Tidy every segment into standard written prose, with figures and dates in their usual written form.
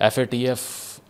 FATF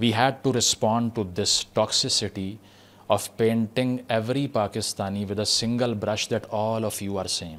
We had to respond to this toxicity of painting every Pakistani with a single brush that all of you are same.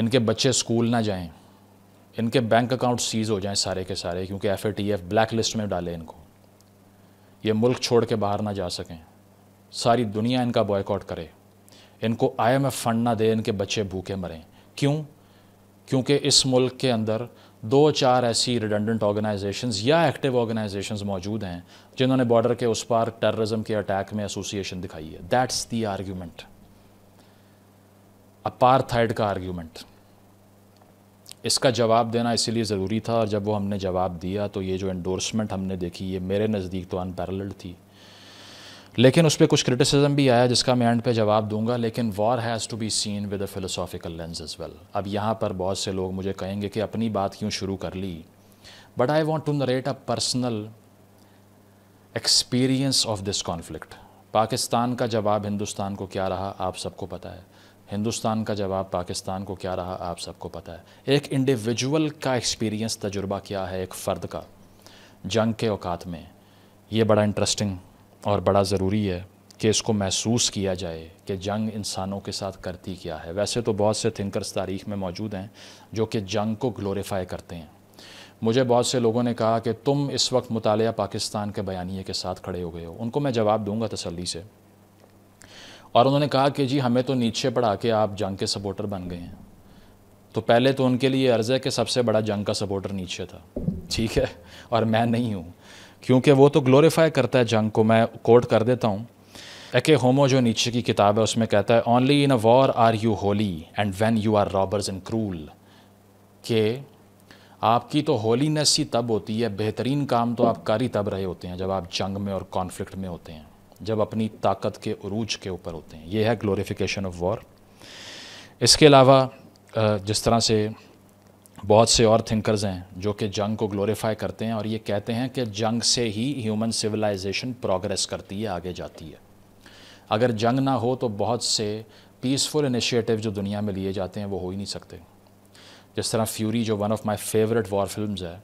ان کے بچے school نہ جائیں، ان کے bank account Cs ہو جائیں سارے کے سارے، کیونکہ FATF بلیک لسٹ میں ڈالے ان کو، یہ ملک چھوڑ کے باہر نہ جا سکیں، ساری دنیا ان کا بوائیکاٹ کرے، ان کو IMF فنڈ نہ دے، ان کے بچے بھوکے مریں۔ کیوں؟ کیونکہ اس ملک کے اندر 2-4 ایسی ریڈنڈنٹ آرگنائزیشنز یا ایکٹیو آرگنائزیشنز موجود ہیں جنہوں نے بارڈر کے اس پار ٹیررزم کے اٹیک میں ایسوسیشن دکھائی ہے۔ دیٹس دی آرگیومنٹ، اپارتھائڈ کا آرگیومنٹ۔ اس کا جواب دینا اسی لیے ضروری تھا، اور جب وہ ہم نے جواب دیا تو یہ جو انڈورسمنٹ ہم نے دیکھی، یہ میرے نزدیک تو انپیرلڈ تھی، لیکن اس پہ کچھ کرٹیسزم بھی آیا جس کا میں اینڈ پہ جواب دوں گا۔ لیکن war has to be seen with a philosophical lens as well. اب یہاں پر بہت سے لوگ مجھے کہیں گے کہ اپنی بات کیوں شروع کر لی، but I want to narrate a personal experience of this conflict. Pakistan کا جواب ہندوستان کو کیا رہا آپ سب کو پتہ ہے، ہندوستان کا جواب پاکستان کو کیا رہا آپ سب کو پتہ ہے۔ ایک انڈیویجول کا ایکسپیرینس، تجربہ کیا ہے ایک فرد کا جنگ کے اوقات میں، یہ بڑا انٹرسٹنگ اور بڑا ضروری ہے کہ اس کو محسوس کیا جائے کہ جنگ انسانوں کے ساتھ کرتی کیا ہے۔ ویسے تو بہت سے تھنکرز تاریخ میں موجود ہیں جو کہ جنگ کو گلوریفائی کرتے ہیں۔ مجھے بہت سے لوگوں نے کہا کہ تم اس وقت مطالعہ پاکستان کے بیانیے کے ساتھ کھڑے ہو گئے ہو، ان کو میں جواب دوں گا تسلی سے، اور انہوں نے کہا کہ جی ہمیں تو نیچے پڑھا کے آپ جنگ کے سپورٹر بن گئے ہیں۔ تو پہلے تو ان کے لیے عرض ہے کہ سب سے بڑا جنگ کا سپورٹر نیچے تھا، ٹھیک ہے، اور میں نہیں ہوں، کیونکہ وہ تو گلوریفائی کرتا ہے جنگ کو۔ میں کوٹ کر دیتا ہوں، ایک ہومو جو نیچے کی کتاب ہے اس میں کہتا ہے only in a war are you holy and when you are robbers and cruel, کہ آپ کی تو ہولینس ہی تب ہوتی ہے، بہترین کام تو آپ کر ہی تب رہے ہوتے ہیں جب آپ جنگ میں اور کانفلکٹ میں ہوتے ہیں، جب اپنی طاقت کے عروج کے اوپر ہوتے ہیں۔ یہ ہے گلوریفیکیشن آف وار۔ اس کے علاوہ جس طرح سے بہت سے اور تھنکرز ہیں جو کہ جنگ کو گلوریفائی کرتے ہیں اور یہ کہتے ہیں کہ جنگ سے ہی ہیومن سویلائزیشن پروگریس کرتی ہے، آگے جاتی ہے۔ اگر جنگ نہ ہو تو بہت سے پیسفل انیشیٹو جو دنیا میں لیے جاتے ہیں وہ ہو ہی نہیں سکتے۔ جس طرح فیوری جو one of my favourite war films ہے،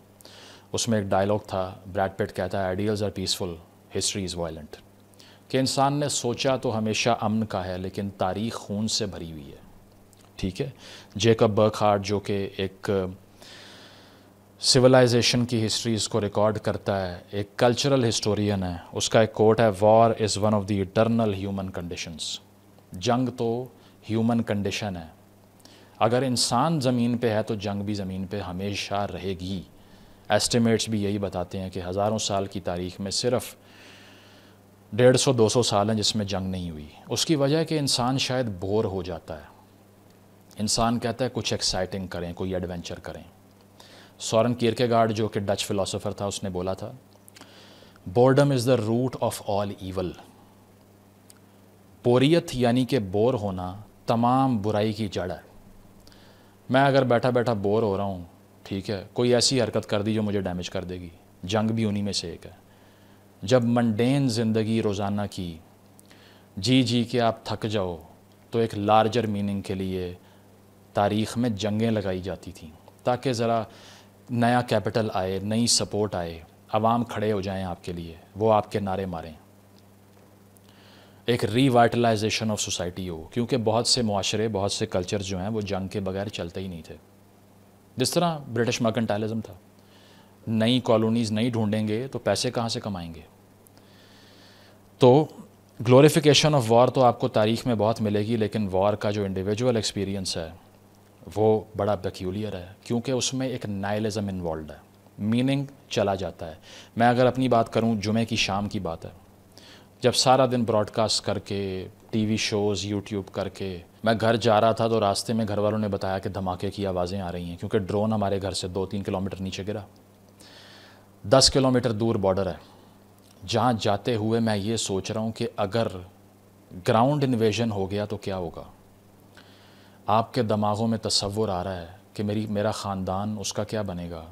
اس میں ایک ڈائلاگ تھا، بریڈ پٹ کہتا ہے ideals are peaceful, history is violent, کہ انسان نے سوچا تو ہمیشہ امن کا ہے لیکن تاریخ خون سے بھری ہوئی ہے، ٹھیک ہے۔ جیکب برکہارٹ جو کہ ایک سویلائزیشن کی ہسٹریز کو ریکارڈ کرتا ہے، ایک کلچرل ہسٹورین ہے، اس کا ایک کوٹ ہے، war is one of the eternal human conditions. جنگ تو ہیومن کنڈیشن ہے، اگر انسان زمین پہ ہے تو جنگ بھی زمین پہ ہمیشہ رہے گی۔ ایسٹیمیٹس بھی یہی بتاتے ہیں کہ ہزاروں سال کی تاریخ میں صرف 150-200 سال ہیں جس میں جنگ نہیں ہوئی۔ اس کی وجہ ہے کہ انسان شاید بور ہو جاتا ہے، انسان کہتا ہے کچھ ایکسائٹنگ کریں، کوئی ایڈونچر کریں۔ سورن کیرکیگارڈ جو کہ ڈچ فلاسفر تھا، اس نے بولا تھا boredom is the root of all evil. بوریت یعنی کہ بور ہونا تمام برائی کی جڑ ہے۔ میں اگر بیٹھا بیٹھا بور ہو رہا ہوں، ٹھیک ہے، کوئی ایسی حرکت کر دی جو مجھے ڈیمیج کر دے گی، جنگ بھی انہی میں سے ایک ہے۔ جب منڈین زندگی روزانہ کی جی جی کے آپ تھک جاؤ تو ایک لارجر میننگ کے لیے تاریخ میں جنگیں لگائی جاتی تھیں تاکہ ذرا نیا کیپٹل آئے، نئی سپورٹ آئے، عوام کھڑے ہو جائیں آپ کے لیے، وہ آپ کے نعرے ماریں، ایک ری وائٹلائزیشن آف سوسائٹی ہو، کیونکہ بہت سے معاشرے، بہت سے کلچر جو ہیں وہ جنگ کے بغیر چلتے ہی نہیں تھے۔ جس طرح برٹش مرکنٹائلزم تھا، نئی کالونیز نہیں ڈھونڈیں گے تو پیسے کہاں سے کمائیں گے؟ تو گلوریفیکیشن آف وار تو آپ کو تاریخ میں بہت ملے گی، لیکن وار کا جو انڈیویجول ایکسپیرینس ہے وہ بڑا پیکیولر ہے، کیونکہ اس میں ایک نائلزم انوالوڈ ہے، میننگ چلا جاتا ہے۔ میں اگر اپنی بات کروں، جمعہ کی شام کی بات ہے، جب سارا دن براڈ کاسٹ کر کے، ٹی وی شوز یوٹیوب کر کے میں گھر جا رہا تھا تو راستے میں گھر والوں نے بتایا کہ دھماکے کی آوازیں آ رہی ہیں، کیونکہ ڈرون ہمارے گھر سے 2-3 کلومیٹر نیچے گرا، 10 کلومیٹر دور بارڈر ہے۔ جہاں جاتے ہوئے میں یہ سوچ رہا ہوں کہ اگر گراؤنڈ انویژن ہو گیا تو کیا ہوگا؟ آپ کے دماغوں میں تصور آ رہا ہے کہ میرا خاندان، اس کا کیا بنے گا،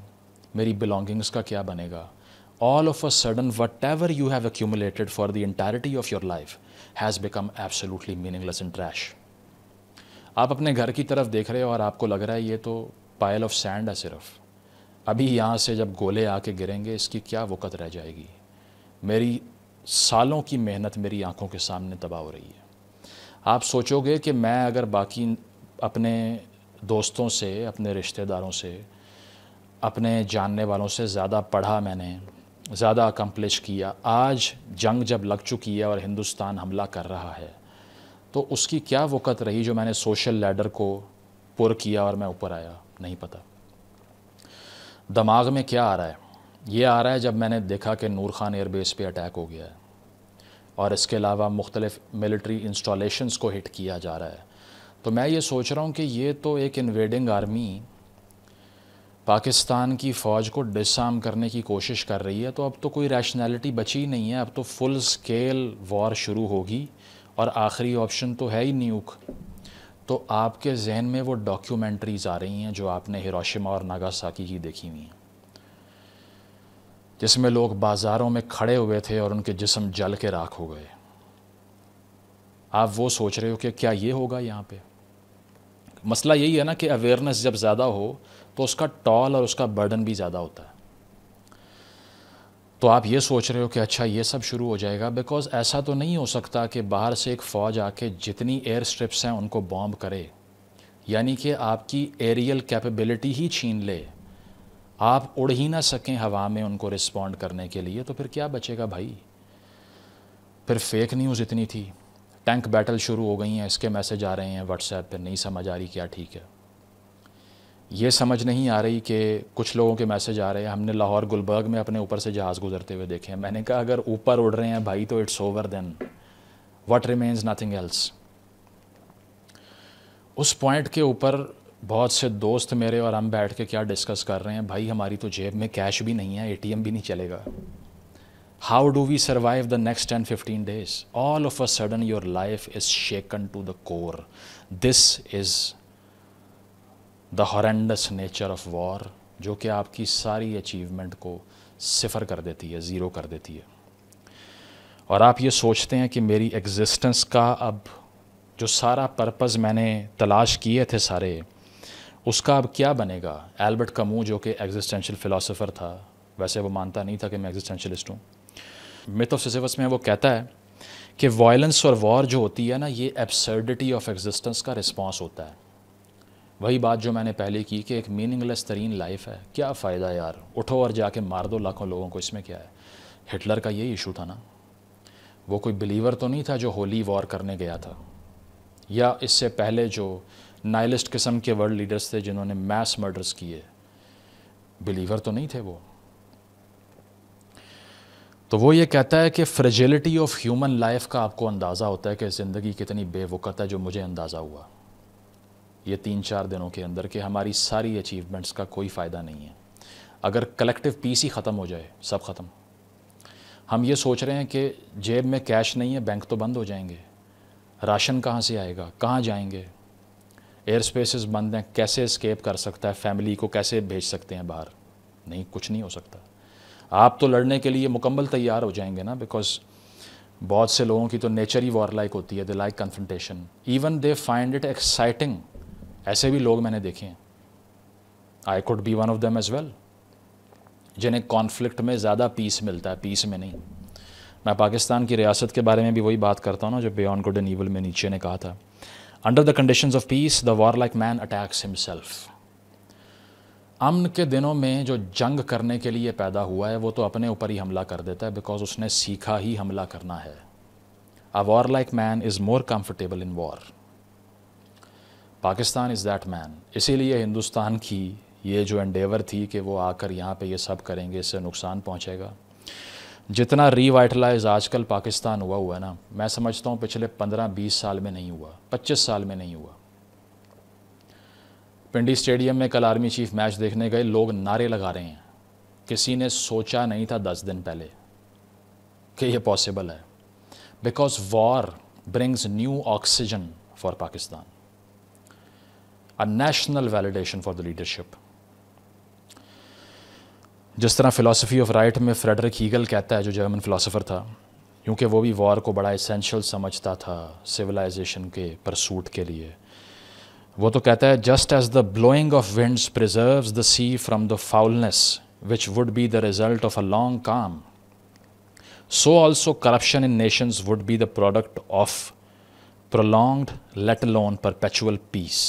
میری بلانگنگس کا کیا بنے گا۔ All of a sudden, whatever you have accumulated for the entirety of your life has become absolutely meaningless and trash. آپ اپنے گھر کی طرف دیکھ رہے ہو اور آپ کو لگ رہا ہے یہ تو پائل آف سینڈ ہے، صرف ابھی یہاں سے جب گولے آ کے گریں گے اس کی کیا وقت رہ جائے گی، میری سالوں کی محنت میری آنکھوں کے سامنے تباہ ہو رہی ہے۔ آپ سوچو گے کہ میں اگر باقی اپنے دوستوں سے، اپنے رشتہ داروں سے، اپنے جاننے والوں سے زیادہ پڑھا میں نے، زیادہ اکمپلش کیا. آج جنگ جب لگ چکی ہے اور ہندوستان حملہ کر رہا ہے تو اس کی کیا وقت رہی جو میں نے سوشل لیڈر کو پر کیا اور میں اوپر آیا؟ نہیں پتہ. دماغ میں کیا آ رہا ہے؟ یہ آ رہا ہے جب میں نے دیکھا کہ نور خان ایئر بیس پہ اٹیک ہو گیا ہے اور اس کے علاوہ مختلف ملٹری انسٹالیشنز کو ہٹ کیا جا رہا ہے، تو میں یہ سوچ رہا ہوں کہ یہ تو ایک انویڈنگ آرمی پاکستان کی فوج کو ڈس آرم کرنے کی کوشش کر رہی ہے. تو اب تو کوئی ریشنلٹی بچی نہیں ہے، اب تو فل سکیل وار شروع ہوگی اور آخری آپشن تو ہے ہی نیوک. تو آپ کے ذہن میں وہ ڈاکیومنٹریز آ رہی ہیں جو آپ نے ہیروشیما اور ناگاساکی کی دیکھی ہوئی ہیں، جس میں لوگ بازاروں میں کھڑے ہوئے تھے اور ان کے جسم جل کے راکھ ہو گئے. آپ وہ سوچ رہے ہو کہ کیا یہ ہوگا یہاں پہ؟ مسئلہ یہی ہے نا کہ اویئرنیس جب زیادہ ہو تو اس کا ٹال اور اس کا برڈن بھی زیادہ ہوتا ہے. تو آپ یہ سوچ رہے ہو کہ اچھا یہ سب شروع ہو جائے گا، بیکاز ایسا تو نہیں ہو سکتا کہ باہر سے ایک فوج آ کے جتنی ایئر سٹرپس ہیں ان کو بامب کرے، یعنی کہ آپ کی ایریل کیپیبلٹی ہی چھین لے، آپ اڑ ہی نہ سکیں ہوا میں ان کو رسپونڈ کرنے کے لیے. تو پھر کیا بچے گا بھائی؟ پھر فیک نیوز اتنی تھی، ٹینک بیٹل شروع ہو گئی ہیں، اس کے میسج آ رہے ہیں واٹس ایپ پہ، نہیں سمجھ آ رہی کیا ٹھیک ہے. یہ سمجھ نہیں آ رہی کہ کچھ لوگوں کے میسج آ رہے ہیں، ہم نے لاہور گلبرگ میں اپنے اوپر سے جہاز گزرتے ہوئے دیکھے ہیں. میں نے کہا اگر اوپر اڑ رہے ہیں بھائی تو it's over then what remains nothing else. اس پوائنٹ کے اوپر بہت سے دوست میرے اور ہم بیٹھ کے کیا ڈسکس کر رہے ہیں، بھائی ہماری تو جیب میں کیش بھی نہیں ہے، ATM بھی نہیں چلے گا. How do we survive the next 10-15 days؟ All of a sudden your life is shaken to the core. This is the horrendous nature of war, جو کہ آپ کی ساری اچیومنٹ کو صفر کر دیتی ہے، زیرو کر دیتی ہے. اور آپ یہ سوچتے ہیں کہ میری ایگزسٹنس کا اب جو سارا پرپز میں نے تلاش کیے تھے سارے، اس کا اب کیا بنے گا؟ البرٹ کمو جو کہ ایگزسٹینشیل فلاسفر تھا، ویسے وہ مانتا نہیں تھا کہ میں ایگزسٹینشلسٹ ہوں، میتھ آف سیزیفس میں وہ کہتا ہے کہ وائلنس اور وار جو ہوتی ہے نا، یہ ایبسرڈٹی آف ایگزسٹنس کا رسپانس ہوتا ہے. وہی بات جو میں نے پہلے کی کہ ایک میننگ لیس ترین لائف ہے، کیا فائدہ یار، اٹھو اور جا کے مار دو لاکھوں لوگوں کو، اس میں کیا ہے؟ ہٹلر کا یہی ایشو تھا نا، وہ کوئی بلیور تو نہیں تھا جو ہولی وار کرنے گیا تھا، یا اس سے پہلے جو نائلسٹ قسم کے ورلڈ لیڈرز تھے جنہوں نے میس مرڈرز کیے، بلیور تو نہیں تھے وہ. تو وہ یہ کہتا ہے کہ فریجیلٹی آف ہیومن لائف کا آپ کو اندازہ ہوتا ہے کہ زندگی کتنی بے وقت ہے، جو مجھے اندازہ ہوا یہ 3-4 دنوں کے اندر کہ ہماری ساری اچیومنٹس کا کوئی فائدہ نہیں ہے. اگر کلیکٹیو پیس ہی ختم ہو جائے، سب ختم. ہم یہ سوچ رہے ہیں کہ جیب میں کیش نہیں ہے، بینک تو بند ہو جائیں گے، راشن کہاں سے آئے گا، کہاں جائیں گے، ایئر سپیسز بند ہیں، کیسے اسکیپ کر سکتا ہے، فیملی کو کیسے بھیج سکتے ہیں باہر؟ نہیں، کچھ نہیں ہو سکتا. آپ تو لڑنے کے لیے مکمل تیار ہو جائیں گے نا، بیکاز بہت سے لوگوں کی تو نیچر ہی وار لائک ہوتی ہے، they like confrontation, even they find it exciting. ایسے بھی لوگ میں نے دیکھے ہیں، I could be one of them as well, جنہیں کانفلکٹ میں زیادہ پیس ملتا ہے، پیس میں نہیں. میں پاکستان کی ریاست کے بارے میں بھی وہی بات کرتا ہوں نا جو بیانڈ گڈ اینڈ ایول میں نیچے نے کہا تھا، under the conditions of peace the war like man attacks himself. امن کے دنوں میں جو جنگ کرنے کے لیے پیدا ہوا ہے وہ تو اپنے اوپر ہی حملہ کر دیتا ہے، بیکاز اس نے سیکھا ہی حملہ کرنا ہے. A warlike man is more comfortable in war. Pakistan is that man. اسی لیے ہندوستان کی یہ جو انڈیور تھی کہ وہ آ کر یہاں پہ یہ سب کریں گے، اس سے نقصان پہنچے گا. جتنا ری وائٹلائز آج کل پاکستان ہوا ہے نا، میں سمجھتا ہوں پچھلے 15-20 سال میں نہیں ہوا، 25 سال میں نہیں ہوا. پنڈی اسٹیڈیم میں کل آرمی چیف میچ دیکھنے گئے، لوگ نعرے لگا رہے ہیں. کسی نے سوچا نہیں تھا 10 دن پہلے کہ یہ پاسبل ہے، because war brings new oxygen for Pakistan, a national validation for the leadership. جس طرح فلاسفی آف رائٹ میں فریڈرک ہیگل کہتا ہے، جو جرمن فلاسفر تھا، کیونکہ وہ بھی وار کو بڑا اسینشل سمجھتا تھا سویلائزیشن کے پرسوٹ کے لیے، وہ تو کہتا ہے just as the blowing of winds preserves the sea from the foulness which would be the result of a long calm, so also corruption in nations would be the product of prolonged let alone perpetual peace.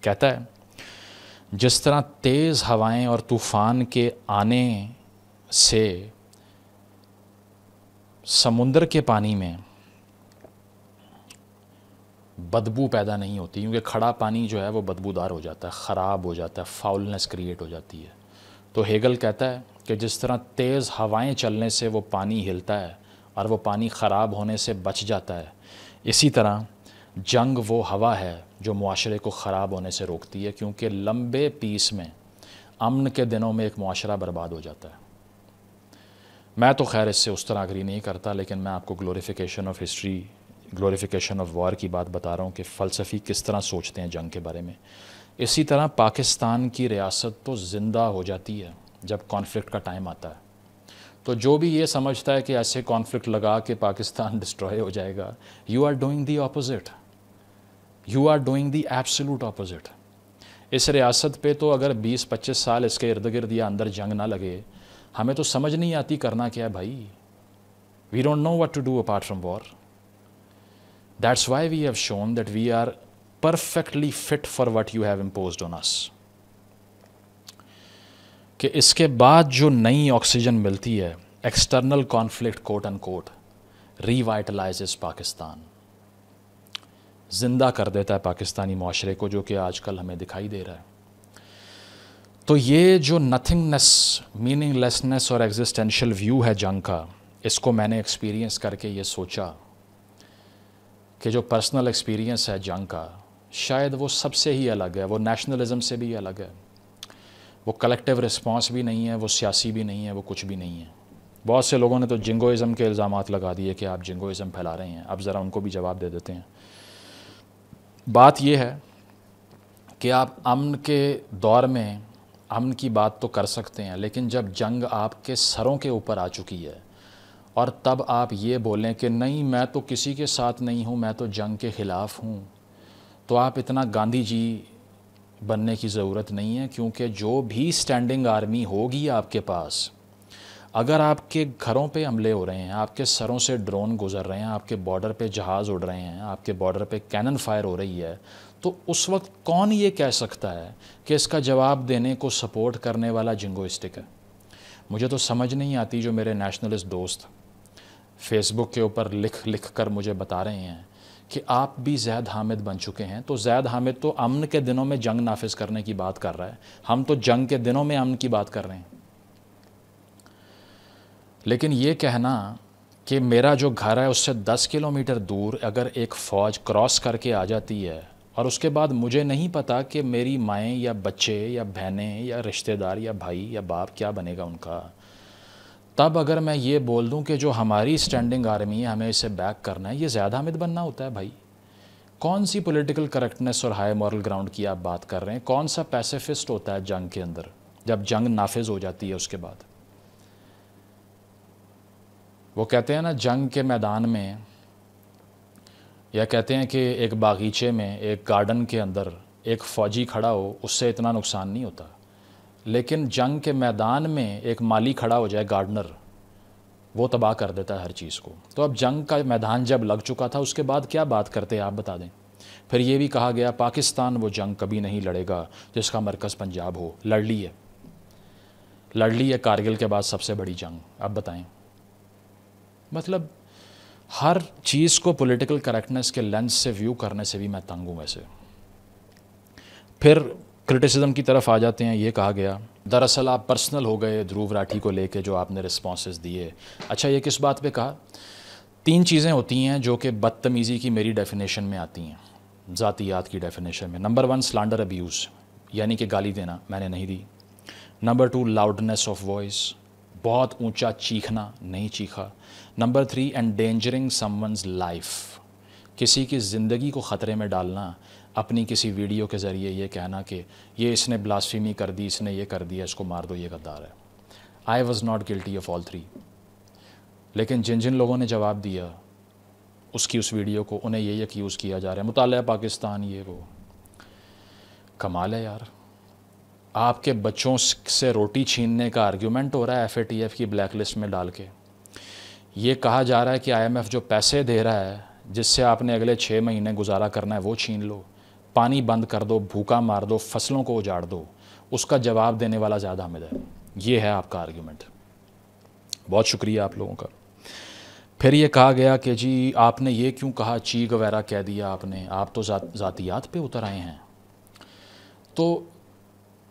کہتا ہے جس طرح تیز ہوائیں اور طوفان کے آنے سے سمندر کے پانی میں بدبو پیدا نہیں ہوتی، کیونکہ کھڑا پانی جو ہے وہ بدبودار ہو جاتا ہے، خراب ہو جاتا ہے، فاؤلنس کریٹ ہو جاتی ہے. تو ہیگل کہتا ہے کہ جس طرح تیز ہوائیں چلنے سے وہ پانی ہلتا ہے اور وہ پانی خراب ہونے سے بچ جاتا ہے، اسی طرح جنگ وہ ہوا ہے جو معاشرے کو خراب ہونے سے روکتی ہے، کیونکہ لمبے پیس میں امن کے دنوں میں ایک معاشرہ برباد ہو جاتا ہے. میں تو خیر اس سے اس طرح اگری نہیں کرتا، لیکن میں آپ کو glorification of history, glorification of war کی بات بتا رہا ہوں کہ فلسفی کس طرح سوچتے ہیں جنگ کے بارے میں. اسی طرح پاکستان کی ریاست تو زندہ ہو جاتی ہے جب کانفلکٹ کا ٹائم آتا ہے. تو جو بھی یہ سمجھتا ہے کہ ایسے کانفلکٹ لگا کے پاکستان ڈسٹروائے ہو جائے گا، you are doing the opposite, you are doing the absolute opposite. اس ریاست پہ تو اگر 20-25 سال اس کے ارد گرد یا اندر جنگ نہ لگے، ہمیں تو سمجھ نہیں آتی کرنا کیا ہے بھائی. We don't know what to do apart from war. That's why we have shown that we are perfectly fit for what you have imposed on us. کہ اس کے بعد جو نئی آکسیجن ملتی ہے، external conflict quote unquote revitalizes Pakistan, زندہ کر دیتا ہے پاکستانی معاشرے کو، جو کہ آج کل ہمیں دکھائی دے رہا ہے. تو یہ جو نتھنگنس، میننگ لیسنس اور ایگزسٹینشیل ویو ہے جنگ کا، اس کو میں نے ایکسپیرینس کر کے یہ سوچا کہ جو پرسنل ایکسپیرینس ہے جنگ کا، شاید وہ سب سے ہی الگ ہے، وہ نیشنلزم سے بھی الگ ہے، وہ کلیکٹیو رسپانس بھی نہیں ہے، وہ سیاسی بھی نہیں ہے، وہ کچھ بھی نہیں ہے. بہت سے لوگوں نے تو جنگوازم کے الزامات لگا دیے کہ آپ جنگوازم پھیلا رہے ہیں. اب ذرا ان کو بھی جواب دے دیتے ہیں. بات یہ ہے کہ آپ امن کے دور میں امن کی بات تو کر سکتے ہیں، لیکن جب جنگ آپ کے سروں کے اوپر آ چکی ہے اور تب آپ یہ بولیں کہ نہیں میں تو کسی کے ساتھ نہیں ہوں، میں تو جنگ کے خلاف ہوں، تو آپ اتنا گاندھی جی بننے کی ضرورت نہیں ہے. کیونکہ جو بھی سٹینڈنگ آرمی ہوگی آپ کے پاس، اگر آپ کے گھروں پہ حملے ہو رہے ہیں، آپ کے سروں سے ڈرون گزر رہے ہیں، آپ کے بارڈر پہ جہاز اڑ رہے ہیں، آپ کے بارڈر پہ کینن فائر ہو رہی ہے، تو اس وقت کون یہ کہہ سکتا ہے کہ اس کا جواب دینے کو سپورٹ کرنے والا جنگوسٹک ہے؟ مجھے تو سمجھ نہیں آتی جو میرے نیشنلسٹ دوست فیس بک کے اوپر لکھ کر مجھے بتا رہے ہیں کہ آپ بھی زید حامد بن چکے ہیں. تو زید حامد تو امن کے دنوں میں جنگ نافذ کرنے کی بات کر رہا ہے، ہم تو جنگ کے دنوں میں امن کی بات کر رہے ہیں. لیکن یہ کہنا کہ میرا جو گھر ہے اس سے 10 کلومیٹر دور اگر ایک فوج کراس کر کے آ جاتی ہے اور اس کے بعد مجھے نہیں پتا کہ میری مائیں یا بچے یا بہنیں یا رشتہ دار یا بھائی یا باپ کیا بنے گا ان کا، تب اگر میں یہ بول دوں کہ جو ہماری سٹینڈنگ آرمی ہے ہمیں اسے بیک کرنا ہے، یہ زید حامد بننا ہوتا ہے بھائی؟ کون سی پولیٹیکل کریکٹنس اور ہائی مورل گراؤنڈ کی آپ بات کر رہے ہیں؟ کون سا پیسیفسٹ ہوتا ہے جنگ کے اندر جب جنگ نافذ ہو جاتی ہے اس کے بعد؟ وہ کہتے ہیں نا جنگ کے میدان میں، یا کہتے ہیں کہ ایک باغیچے میں، ایک گارڈن کے اندر ایک فوجی کھڑا ہو اس سے اتنا نقصان نہیں ہوتا، لیکن جنگ کے میدان میں ایک مالی کھڑا ہو جائے، گارڈنر، وہ تباہ کر دیتا ہے ہر چیز کو. تو اب جنگ کا میدان جب لگ چکا تھا اس کے بعد کیا بات کرتے ہیں آپ بتا دیں. پھر یہ بھی کہا گیا پاکستان وہ جنگ کبھی نہیں لڑے گا جس کا مرکز پنجاب ہو. لڑ لی ہے کارگل کے بعد سب سے بڑی جنگ. اب بتائیں، مطلب ہر چیز کو پولیٹیکل کریکٹنس کے لینس سے ویو کرنے سے بھی میں تنگ ہوں. ویسے پھر کرٹیسزم کی طرف آ جاتے ہیں. یہ کہا گیا دراصل آپ پرسنل ہو گئے دھرو راٹھی کو لے کے جو آپ نے رسپانسز دیے. اچھا یہ کس بات پہ کہا؟ 3 چیزیں ہوتی ہیں جو کہ بدتمیزی کی میری ڈیفینیشن میں آتی ہیں، ذاتیات کی ڈیفینیشن میں. نمبر 1 سلانڈر ابیوز، یعنی کہ گالی دینا، میں نے نہیں دی. نمبر 2 لاؤڈنیس آف وائس، بہت اونچا چیخنا، نہیں چیخا. نمبر 3 انڈینجرنگ سم ونز لائف، کسی کی زندگی کو خطرے میں ڈالنا اپنی کسی ویڈیو کے ذریعے، یہ کہنا کہ یہ اس نے بلاسفیمی کر دی، اس نے یہ کر دیا، اس کو مار دو، یہ غدار ہے. I was not guilty of all 3. لیکن جن لوگوں نے جواب دیا اس ویڈیو کو، انہیں یہ ایکیوز کیا جا رہا ہے مطالعہ پاکستان، یہ وہ. کمال ہے یار. آپ کے بچوں سے روٹی چھیننے کا آرگیومنٹ ہو رہا ہے FATF کی بلیک لسٹ میں ڈال کے. یہ کہا جا رہا ہے کہ IMF جو پیسے دے رہا ہے جس سے آپ نے اگلے 6 مہینے گزارا کرنا ہے وہ چھین لو. پانی بند کر دو، بھوکا مار دو، فصلوں کو اجاڑ دو، اس کا جواب دینے والا زیادہ حامد ہے. یہ ہے آپ کا آرگیومنٹ. بہت شکریہ آپ لوگوں کا. پھر یہ کہا گیا کہ جی آپ نے یہ کیوں کہا، چیغ وغیرہ کہہ دیا آپ نے، آپ تو ذاتیات پہ اتر آئے ہیں. تو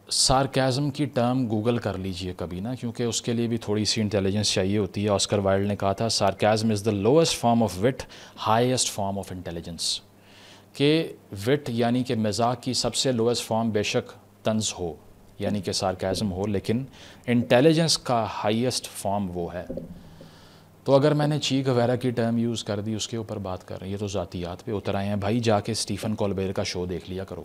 سارکیزم کی ٹرم گوگل کر لیجئے کبھی نا، کیونکہ اس کے لیے بھی تھوڑی سی انٹیلیجنس چاہیے ہوتی ہے. آسکر وائلڈ نے کہا تھا sarcasm is the lowest form of wit, highest form of intelligence. کہ وٹ یعنی کہ مزاح کی سب سے لوئسٹ فارم بے شک طنز ہو، یعنی کہ سارکیزم ہو، لیکن انٹیلیجنس کا ہائیسٹ فارم وہ ہے. تو اگر میں نے چیغ وغیرہ کی ٹرم یوز کر دی، اس کے اوپر بات کر رہے ہیں، یہ تو ذاتیات پہ اتر آئے ہیں. بھائی جا کے اسٹیفن کولبیر کا شو دیکھ لیا کرو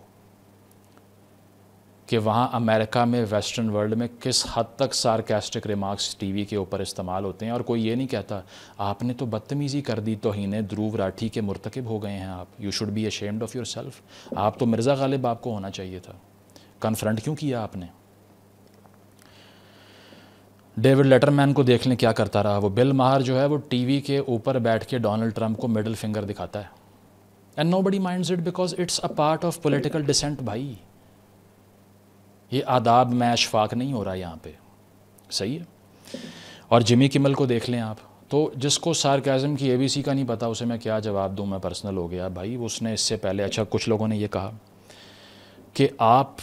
کہ وہاں امریکہ میں، ویسٹرن ورلڈ میں کس حد تک سارکیسٹک ریمارکس ٹی وی کے اوپر استعمال ہوتے ہیں. اور کوئی یہ نہیں کہتا آپ نے تو بدتمیزی کر دی، توہین دھروو راٹھی کے مرتکب ہو گئے ہیں آپ، you should be ashamed of yourself. آپ تو مرزا غالب آپ کو ہونا چاہیے تھا. کنفرنٹ کیوں کیا آپ نے؟ ڈیوڈ لیٹر مین کو دیکھ لیں کیا کرتا رہا. وہ بل ماہر جو ہے وہ ٹی وی کے اوپر بیٹھ کے ڈونلڈ ٹرمپ کو مڈل فنگر دکھاتا ہے. And nobody minds it because it's a part of political dissent. بھائی یہ آداب میں اشفاق نہیں ہو رہا یہاں پہ، صحیح ہے. اور جمی کمل کو دیکھ لیں آپ، تو جس کو سارکیزم کی ABC کا نہیں پتا اسے میں کیا جواب دوں، میں پرسنل ہو گیا. بھائی اس نے اس سے پہلے، اچھا کچھ لوگوں نے یہ کہا کہ آپ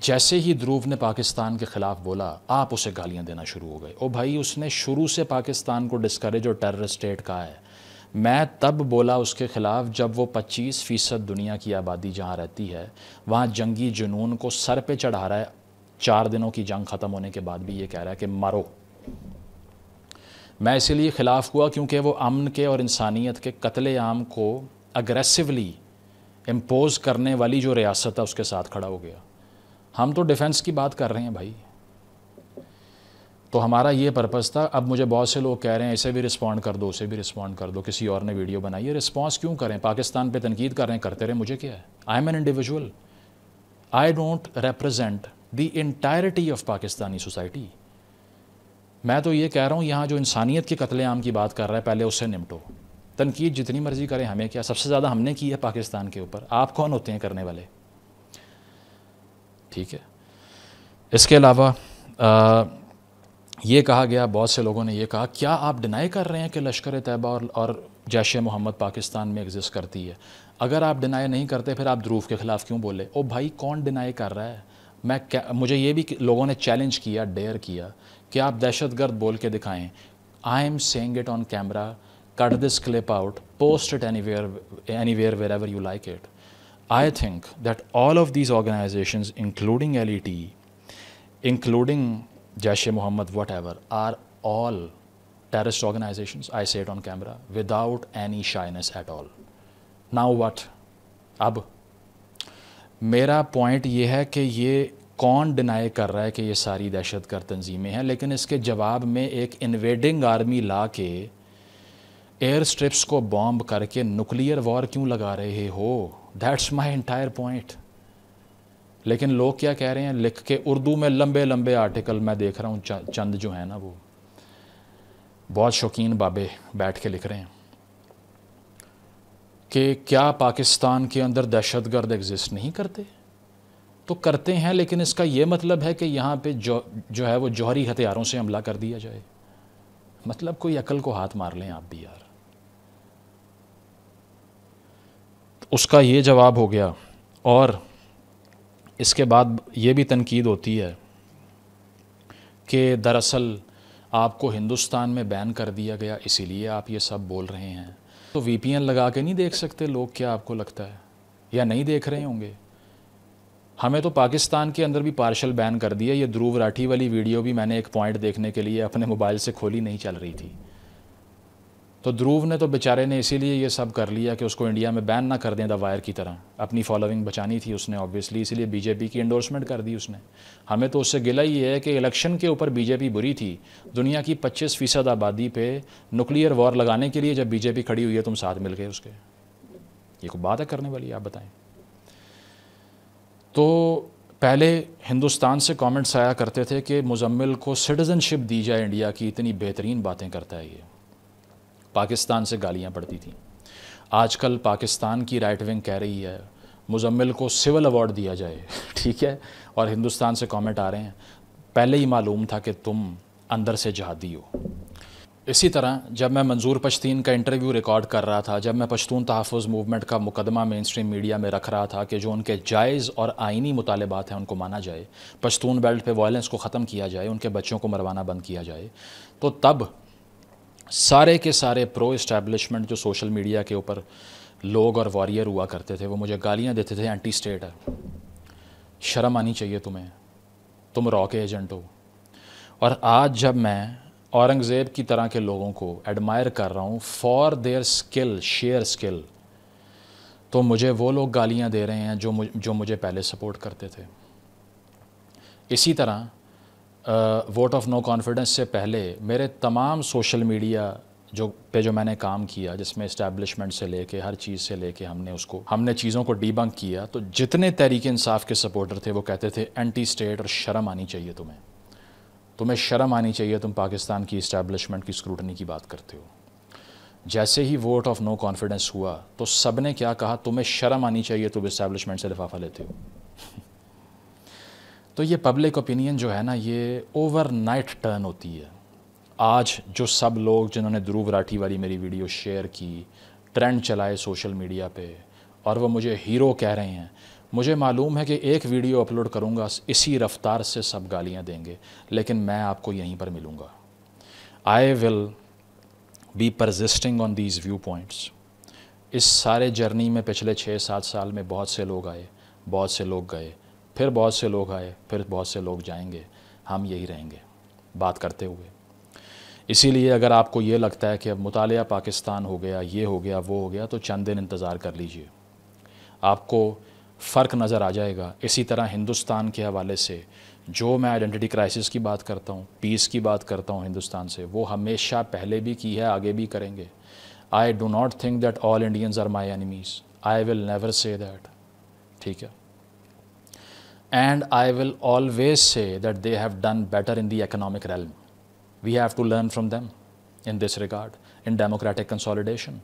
جیسے ہی دھروو نے پاکستان کے خلاف بولا آپ اسے گالیاں دینا شروع ہو گئے. او بھائی اس نے شروع سے پاکستان کو ڈسکریج اور ٹیرر اسٹیٹ کہا ہے. میں تب بولا اس کے خلاف جب وہ 25% دنیا کی آبادی جہاں رہتی ہے وہاں جنگی جنون کو سر پہ چڑھا رہا ہے. 4 دنوں کی جنگ ختم ہونے کے بعد بھی یہ کہہ رہا ہے کہ مارو. میں اسی لیے خلاف ہوا کیونکہ وہ امن کے اور انسانیت کے قتل عام کو اگریسولی امپوز کرنے والی جو ریاست ہے اس کے ساتھ کھڑا ہو گیا. ہم تو ڈیفنس کی بات کر رہے ہیں بھائی. تو ہمارا یہ پرپس تھا. اب مجھے بہت سے لوگ کہہ رہے ہیں اسے بھی رسپونڈ کر دو، اسے بھی رسپونڈ کر دو، کسی اور نے ویڈیو بنائی ہے. رسپانس کیوں کریں؟ پاکستان پہ تنقید کر رہے ہیں، کرتے رہے، مجھے کیا ہے. I am an individual, I don't represent the entirety of Pakistani society. میں تو یہ کہہ رہا ہوں یہاں جو انسانیت کے قتل عام کی بات کر رہا ہے پہلے اس سے نمٹو. تنقید جتنی مرضی کریں، ہمیں کیا، سب سے زیادہ ہم نے کی ہے پاکستان کے اوپر. آپ کون ہوتے ہیں کرنے والے؟ ٹھیک ہے. اس کے علاوہ یہ کہا گیا، بہت سے لوگوں نے یہ کہا کیا آپ ڈینائی کر رہے ہیں کہ لشکر طیبہ اور جیش محمد پاکستان میں ایگزسٹ کرتی ہے؟ اگر آپ ڈینائی نہیں کرتے پھر آپ دھروو کے خلاف کیوں بولے؟ او بھائی کون ڈینائی کر رہا ہے؟ مجھے یہ بھی لوگوں نے چیلنج کیا، ڈیئر کیا کہ آپ دہشت گرد بول کے دکھائیں. I am saying it on camera, cut this clip out, post it anywhere wherever you like it. I think that all of these organizations, including LET, including Jaish-e-Mohammed, whatever, are all terrorist organizations. I say it on camera without any shyness at all. Now what? اب میرا point یہ ہے کہ یہ کون deny کر رہا ہے کہ یہ ساری دہشت گرد تنظیمیں ہیں، لیکن اس کے جواب میں ایک انویڈنگ آرمی لا کے ایئر سٹرپس کو بامب کر کے نیوکلیئر وار کیوں لگا رہے ہو؟ That's my entire point. لیکن لوگ کیا کہہ رہے ہیں لکھ کے اردو میں لمبے لمبے آرٹیکل میں دیکھ رہا ہوں، چند جو ہیں نا وہ بہت شوقین بابے بیٹھ کے لکھ رہے ہیں کہ کیا پاکستان کے اندر دہشت گرد ایگزسٹ نہیں کرتے؟ تو کرتے ہیں، لیکن اس کا یہ مطلب ہے کہ یہاں پہ جو ہے وہ جوہری ہتھیاروں سے حملہ کر دیا جائے. مطلب کوئی عقل کو ہاتھ مار لیں آپ بھی یار. اس کا یہ جواب ہو گیا. اور اس کے بعد یہ بھی تنقید ہوتی ہے کہ دراصل آپ کو ہندوستان میں بین کر دیا گیا اسی لیے آپ یہ سب بول رہے ہیں. تو VPN لگا کے نہیں دیکھ سکتے لوگ؟ کیا آپ کو لگتا ہے یا نہیں دیکھ رہے ہوں گے؟ ہمیں تو پاکستان کے اندر بھی پارشل بین کر دیا. یہ دھروو راٹھی والی ویڈیو بھی میں نے ایک پوائنٹ دیکھنے کے لیے اپنے موبائل سے کھولی، نہیں چل رہی تھی. تو دھروو نے تو بیچارے نے اسی لیے یہ سب کر لیا کہ اس کو انڈیا میں بین نہ کر دیں دا وائر کی طرح. اپنی فالوئنگ بچانی تھی اس نے آبویسلی، اسی لیے BJP کی انڈورسمنٹ کر دی اس نے. ہمیں تو اس سے گلہ ہی ہے کہ الیکشن کے اوپر BJP بری تھی. دنیا کی 25% آبادی پہ نیوکلیئر وار لگانے کے لیے جب BJP کھڑی ہوئی ہے تم ساتھ مل گئے اس کے. یہ کوئی بات ہے کرنے والی؟ آپ بتائیں. تو پہلے ہندوستان سے کامنٹس آیا کرتے تھے کہ مزمل کو سٹیزن شپ دی جائے انڈیا کی، اتنی بہترین باتیں کرتا ہے یہ. پاکستان سے گالیاں پڑتی تھیں. آج کل پاکستان کی رائٹ ونگ کہہ رہی ہے مزمل کو سول ایوارڈ دیا جائے، ٹھیک ہے، اور ہندوستان سے کامنٹ آ رہے ہیں پہلے ہی معلوم تھا کہ تم اندر سے جہادی ہو۔ اسی طرح جب میں منظور پشتین کا انٹرویو ریکارڈ کر رہا تھا، جب میں پشتون تحفظ موومنٹ کا مقدمہ مین اسٹریم میڈیا میں رکھ رہا تھا کہ جو ان کے جائز اور آئینی مطالبات ہیں ان کو مانا جائے، پشتون بیلٹ پہ وائلنس کو ختم کیا جائے، ان کے بچوں کو مروانا بند کیا جائے، تو تب سارے کے سارے پرو اسٹیبلشمنٹ جو سوشل میڈیا کے اوپر لوگ اور واریر ہوا کرتے تھے وہ مجھے گالیاں دیتے تھے، اینٹی اسٹیٹ ہے، شرم آنی چاہیے تمہیں، تم را کے ایجنٹ ہو۔ اور آج جب میں اورنگزیب کی طرح کے لوگوں کو ایڈمائر کر رہا ہوں for their skill, sheer skill, تو مجھے وہ لوگ گالیاں دے رہے ہیں جو مجھے پہلے سپورٹ کرتے تھے۔ اسی طرح ووٹ آف نو کانفیڈنس سے پہلے میرے تمام سوشل میڈیا جو میں نے کام کیا، جس میں اسٹیبلشمنٹ سے لے کے ہر چیز سے لے کے ہم نے چیزوں کو ڈی بنک کیا، تو جتنے تحریک انصاف کے سپورٹر تھے وہ کہتے تھے اینٹی اسٹیٹ اور شرم آنی چاہیے تمہیں شرم آنی چاہیے، تم پاکستان کی اسٹیبلشمنٹ کی اسکروٹنی کی بات کرتے ہو۔ جیسے ہی ووٹ آف نو کانفیڈنس ہوا تو سب نے کیا کہا، تمہیں شرم آنی چاہیے، تم اسٹیبلشمنٹ سے لفافہ لیتے ہو۔ تو یہ پبلک اوپینین جو ہے نا، یہ اوور نائٹ ٹرن ہوتی ہے۔ آج جو سب لوگ جنہوں نے دھرو راٹھی والی میری ویڈیو شیئر کی، ٹرینڈ چلائے سوشل میڈیا پہ، اور وہ مجھے ہیرو کہہ رہے ہیں، مجھے معلوم ہے کہ ایک ویڈیو اپلوڈ کروں گا اسی رفتار سے سب گالیاں دیں گے، لیکن میں آپ کو یہیں پر ملوں گا۔ I will be persisting on these view points. اس سارے جرنی میں پچھلے 6-7 سال میں بہت سے لوگ آئے، بہت سے لوگ گئے، پھر بہت سے لوگ آئے، پھر بہت سے لوگ جائیں گے، ہم یہی رہیں گے بات کرتے ہوئے۔ اسی لیے اگر آپ کو یہ لگتا ہے کہ اب مطالعہ پاکستان ہو گیا، یہ ہو گیا، وہ ہو گیا، تو چند دن انتظار کر لیجئے، آپ کو فرق نظر آ جائے گا۔ اسی طرح ہندوستان کے حوالے سے جو میں آئیڈینٹی کرائسس کی بات کرتا ہوں، پیس کی بات کرتا ہوں ہندوستان سے، وہ ہمیشہ پہلے بھی کی ہے، آگے بھی کریں گے۔ I do not think that all Indians are my enemies, I will never say that, ٹھیک ہے۔ And I will always say that they have done better in the economic realm. We have to learn from them in this regard, in democratic consolidation,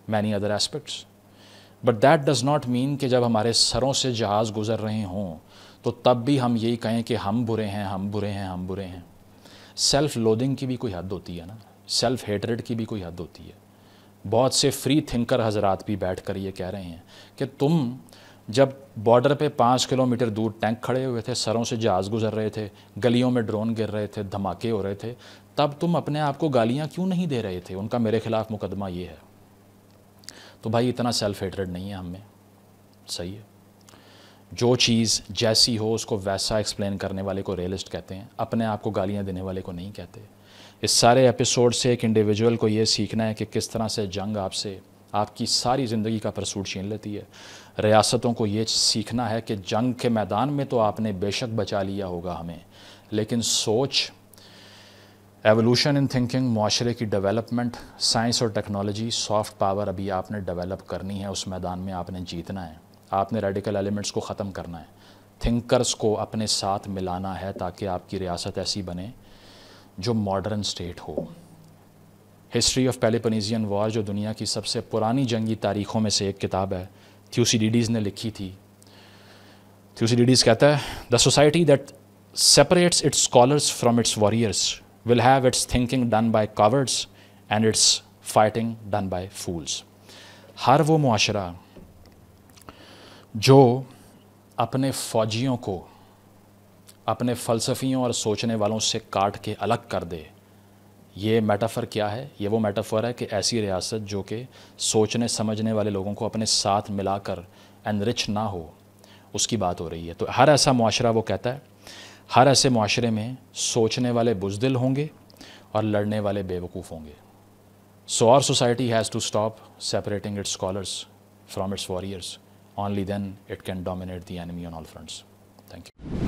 many other aspects. But that does not mean کہ جب ہمارے سروں سے جہاز گزر رہے ہوں تو تب بھی ہم یہی کہیں کہ ہم برے ہیں، ہم برے ہیں، ہم برے ہیں۔ سیلف لودنگ کی بھی کوئی حد ہوتی ہے نا، سیلف ہیٹریڈ کی بھی کوئی حد ہوتی ہے۔ بہت سے فری تھنکر حضرات بھی بیٹھ کر یہ کہہ رہے ہیں کہ تم جب بارڈر پہ 5 کلومیٹر دور ٹینک کھڑے ہوئے تھے، سروں سے جہاز گزر رہے تھے، گلیوں میں ڈرون گر رہے تھے، دھماکے ہو رہے تھے، تب تم اپنے آپ کو گالیاں کیوں نہیں دے رہے تھے؟ ان کا میرے خلاف مقدمہ یہ ہے۔ تو بھائی اتنا سیلف ہیٹریڈ نہیں ہے ہم میں، صحیح ہے۔ جو چیز جیسی ہو اس کو ویسا ایکسپلین کرنے والے کو ریئلسٹ کہتے ہیں، اپنے آپ کو گالیاں دینے والے کو نہیں کہتے۔ اس سارے ایپیسوڈ سے ایک انڈیویجول کو یہ سیکھنا ہے کہ کس طرح سے جنگ آپ کی ساری زندگی کا پرسوٹ چھین لیتی ہے۔ ریاستوں کو یہ سیکھنا ہے کہ جنگ کے میدان میں تو آپ نے بے شک بچا لیا ہوگا ہمیں، لیکن سوچ، ایولوشن ان تھنکنگ، معاشرے کی ڈیولپمنٹ، سائنس اور ٹیکنالوجی، سافٹ پاور ابھی آپ نے ڈیولپ کرنی ہے، اس میدان میں آپ نے جیتنا ہے، آپ نے ریڈیکل ایلیمنٹس کو ختم کرنا ہے، تھنکرز کو اپنے ساتھ ملانا ہے تاکہ آپ کی ریاست ایسی بنے جو ماڈرن سٹیٹ ہو۔ ہسٹری آف پیلوپونیزین وار جو دنیا کی سب سے پرانی جنگی تاریخوں میں سے ایک کتاب ہے، تھیوسیڈیڈیز نے لکھی تھی۔ تھیوسیڈیڈیز کہتا ہے the society that separates its scholars from its warriors will have its thinking done by cowards and its fighting done by fools۔ ہر وہ معاشرہ جو اپنے فوجیوں کو اپنے فلسفیوں اور سوچنے والوں سے کاٹ کے الگ کر دے، یہ میٹافر کیا ہے؟ یہ وہ میٹافر ہے کہ ایسی ریاست جو کہ سوچنے سمجھنے والے لوگوں کو اپنے ساتھ ملا کر انرچ نہ ہو، اس کی بات ہو رہی ہے۔ تو ہر ایسا معاشرہ، وہ کہتا ہے، ہر ایسے معاشرے میں سوچنے والے بزدل ہوں گے اور لڑنے والے بے وقوف ہوں گے۔ So our society has to stop separating its scholars from its warriors. Only then it can dominate the enemy on all fronts. Thank you.